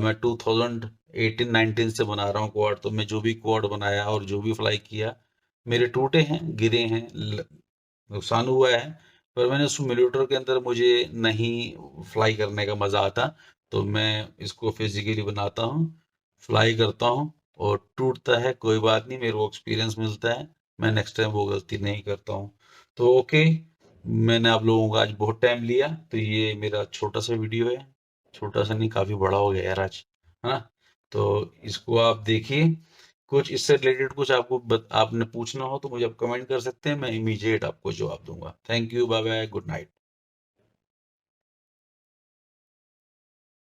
मैं 2018-19 से बना रहा हूँ क्वाड, तो मैं जो भी क्वाड बनाया और जो भी फ्लाई किया, मेरे टूटे हैं, गिरे हैं, नुकसान हुआ है, पर मैंने सिमुलेटर के अंदर मुझे नहीं फ्लाई करने का मज़ा आता, तो मैं इसको फिजिकली बनाता हूँ, फ्लाई करता हूँ, और टूटता है, कोई बात नहीं, मेरे को एक्सपीरियंस मिलता है, मैं नेक्स्ट टाइम वो गलती नहीं करता हूँ। तो ओके, मैंने आप लोगों का आज बहुत टाइम लिया, तो ये मेरा छोटा सा वीडियो है, छोटा सा नहीं, काफी बड़ा हो गया यार आज, है ना? तो इसको आप देखिए, कुछ इससे रिलेटेड कुछ आपने पूछना हो तो मुझे आप कमेंट कर सकते हैं, मैं इमीडिएट आपको जवाब दूंगा। Thank you, bye bye, good night.